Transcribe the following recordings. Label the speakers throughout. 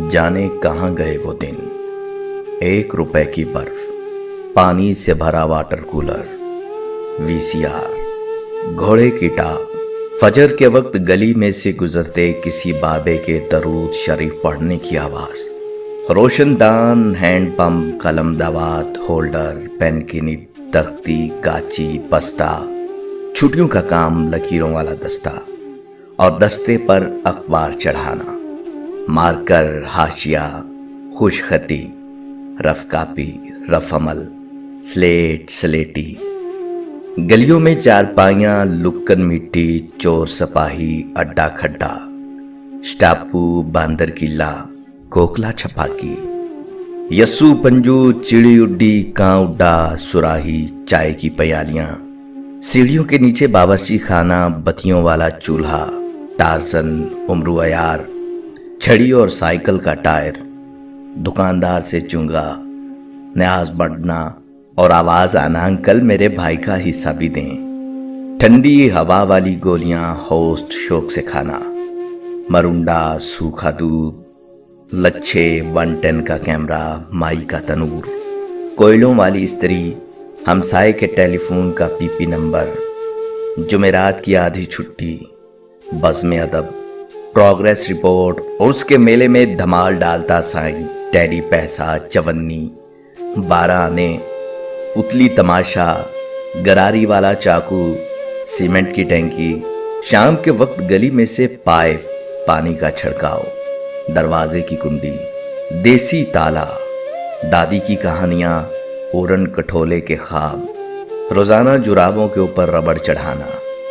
Speaker 1: जाने कहाँ गए वो दिन। 1 रुपए की बर्फ, पानी से भरा वाटर कूलर, वीसीआर, घोड़े की टाप, फजर के वक्त गली में से गुजरते किसी बाबे के दरूद शरीफ पढ़ने की आवाज, रोशनदान, हैंड पंप, कलम, दवात, होल्डर, पेन की निब, तख्ती, गाची, बस्ता, छुट्टियों का काम, लकीरों वाला दस्ता और दस्ते पर अखबार चढ़ाना, मार्कर, हाशिया, खुशखती, रफ कापी, रफ अमल, स्लेट, स्लेटी, गलियों में चारपाइयां, लुक्कन मिट्टी, चोर सिपाही, अड्डा खड्डा, स्टापू, बांदर किला, कोकला छपाकी, यस्सू पंजू, चिड़ी उड्डी, कांव उड्डा, सुराही, चाय की प्यालियां, सीढ़ियों के नीचे बावर्ची खाना, बत्तियों वाला चूल्हा, टार्जन, उम्रू अयार, छड़ी और साइकिल का टायर, दुकानदार से चुंगा, न्याज बढ़ना और आवाज आना, अंकल मेरे भाई का हिस्सा भी दें, ठंडी हवा वाली गोलियां, होस्ट शौक से खाना, मरुंडा, सूखा दूध, लच्छे, 110 का कैमरा, माई का तनूर, कोयलों वाली स्त्री, हमसाए के टेलीफोन का पीपी नंबर, जुमेरात की आधी छुट्टी, बज़्म अदब, प्रोग्रेस रिपोर्ट और उसके मेले में धमाल डालता साईं, टैडी पैसा, चवन्नी, 12 आने, उतली तमाशा, गरारी वाला चाकू, सीमेंट की टैंकी, शाम के वक्त गली में से पाइप, पानी का छिड़काव, दरवाजे की कुंडी, देसी ताला, दादी की कहानियां, ओरन कठोले के ख्वाब, रोजाना जुराबों के ऊपर रबड़ चढ़ाना,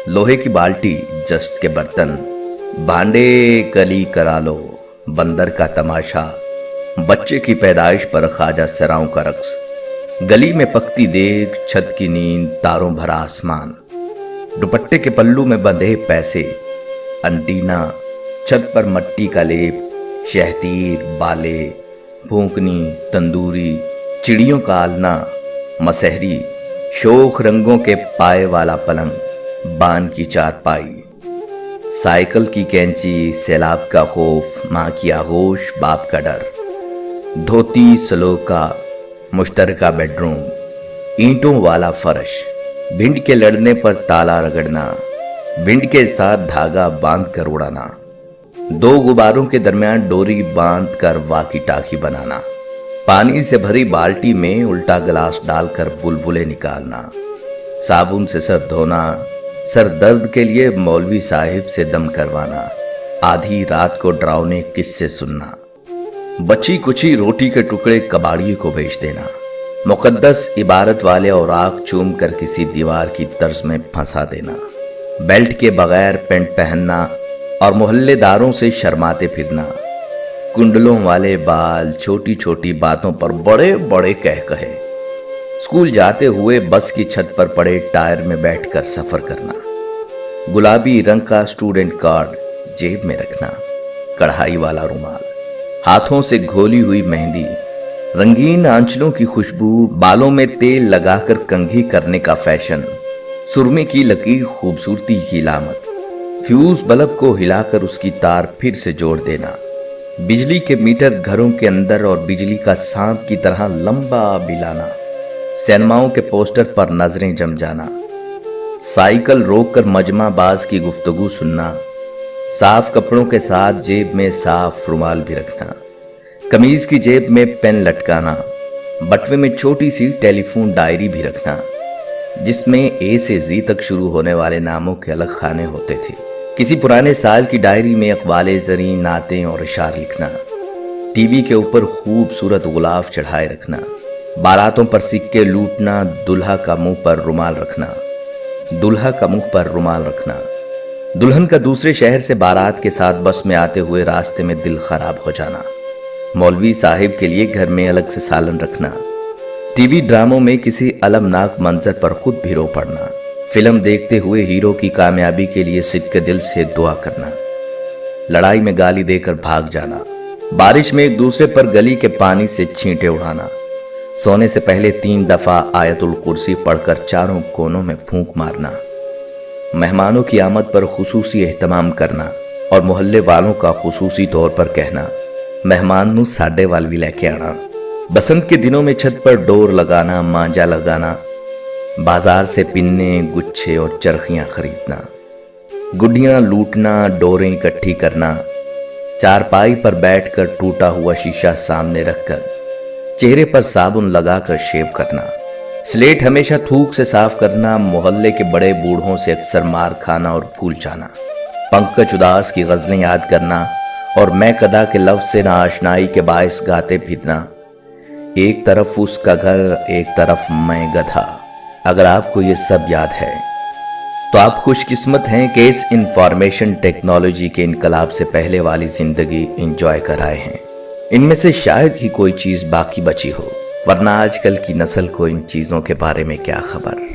Speaker 1: लोहे की बाल्टी, जस्ट के बर्तन, भांडे कली करा लो, बंदर का तमाशा, बच्चे की पैदाइश पर ख्वाजा सराओं का रक्स, गली में पकती देख, छत की नींद, तारों भरा आसमान, दुपट्टे के पल्लू में बंधे पैसे, अंटीना, छत पर मट्टी का लेप, शहतीर, बाले, भूकनी, तंदूरी, चिड़ियों का आलना, मसहरी, शोख रंगों के पाए वाला पलंग, बान की चारपाई, साइकिल की कैंची, सैलाब का खौफ, माँ की आगोश, बाप का डर, धोती, सलोका, मुश्तरका बेडरूम, ईंटों वाला फर्श, भिंड के लड़ने पर ताला रगड़ना, भिंड के साथ धागा बांध कर उड़ाना, 2 गुब्बारों के दरमियान डोरी बांध कर वाकी टाकी बनाना, पानी से भरी बाल्टी में उल्टा गिलास डालकर बुलबुले निकालना, साबुन से सर धोना, सर दर्द के लिए मौलवी साहिब से दम करवाना, आधी रात को डरावने किस्से सुनना, बची कुची रोटी के टुकड़े कबाड़िए को बेच देना, मुकद्दस इबारत वाले और आग चूम कर किसी दीवार की तर्ज में फंसा देना, बेल्ट के बगैर पेंट पहनना और मोहल्लेदारों से शर्माते फिरना, कुंडलों वाले बाल, छोटी छोटी बातों पर बड़े बड़े कह कहे, स्कूल जाते हुए बस की छत पर पड़े टायर में बैठकर सफर करना, गुलाबी रंग का स्टूडेंट कार्ड जेब में रखना, कढ़ाई वाला रुमाल, हाथों से घोली हुई मेहंदी, रंगीन आंचलों की खुशबू, बालों में तेल लगाकर कंघी करने का फैशन, सुरमे की लकीर खूबसूरती की लामत, फ्यूज बल्ब को हिलाकर उसकी तार फिर से जोड़ देना, बिजली के मीटर घरों के अंदर और बिजली का सांप की तरह लंबा बिलाना, सिनेमाओं के पोस्टर पर नजरें जम जाना, साइकिल रोककर मजमा बाज की गुफ्तगू सुनना, साफ कपड़ों के साथ जेब में साफ रुमाल भी रखना, कमीज की जेब में पेन लटकाना, बटवे में छोटी सी टेलीफोन डायरी भी रखना, जिसमें ए से जी तक शुरू होने वाले नामों के अलग खाने होते थे, किसी पुराने साल की डायरी में अखबाले जरी, नातें और इशार लिखना, टीवी के ऊपर खूबसूरत गुलाब चढ़ाए रखना, बारातों पर सिक्के लूटना, दूल्हा का मुंह पर रुमाल रखना, दूल्हा का मुंह पर रुमाल रखना, दुल्हन का दूसरे शहर से बारात के साथ बस में आते हुए रास्ते में दिल खराब हो जाना, मौलवी साहिब के लिए घर में अलग से सालन रखना, टीवी ड्रामों में किसी अलमनाक मंजर पर खुद भी रो पड़ना, फिल्म देखते हुए हीरो की कामयाबी के लिए सिद्के दिल से दुआ करना, लड़ाई में गाली देकर भाग जाना, बारिश में एक दूसरे पर गली के पानी से छींटे उड़ाना, सोने से पहले 3 दफा आयतुल कुर्सी पढ़कर चारों कोनों में फूंक मारना, मेहमानों की आमद पर खुसूसी एहतमाम करना और मोहल्ले वालों का खुसूसी तौर पर कहना, मेहमान नू साडे वाल भी लेके आना। बसंत के दिनों में छत पर डोर लगाना, मांजा लगाना, बाजार से पिन्ने, गुच्छे और चरखियां खरीदना, गुड्डियां लूटना, डोरें इकट्ठी करना, चारपाई पर बैठकर टूटा हुआ शीशा सामने रखकर चेहरे पर साबुन लगाकर शेव करना, स्लेट हमेशा थूक से साफ करना, मोहल्ले के बड़े बूढ़ों से अक्सर मार खाना और भूल जाना, पंकज उदास की गजलें याद करना और मैं कदा के लफ्ज से नाआशनाई के बायस गाते फिरना। एक तरफ उसका घर, एक तरफ मैं गधा। अगर आपको ये सब याद है तो आप खुशकिस्मत हैं कि इस इंफॉर्मेशन टेक्नोलॉजी के इनकलाब से पहले वाली जिंदगी एंजॉय कर आए हैं। इनमें से शायद ही कोई चीज बाकी बची हो, वरना आजकल की नस्ल को इन चीजों के बारे में क्या खबर।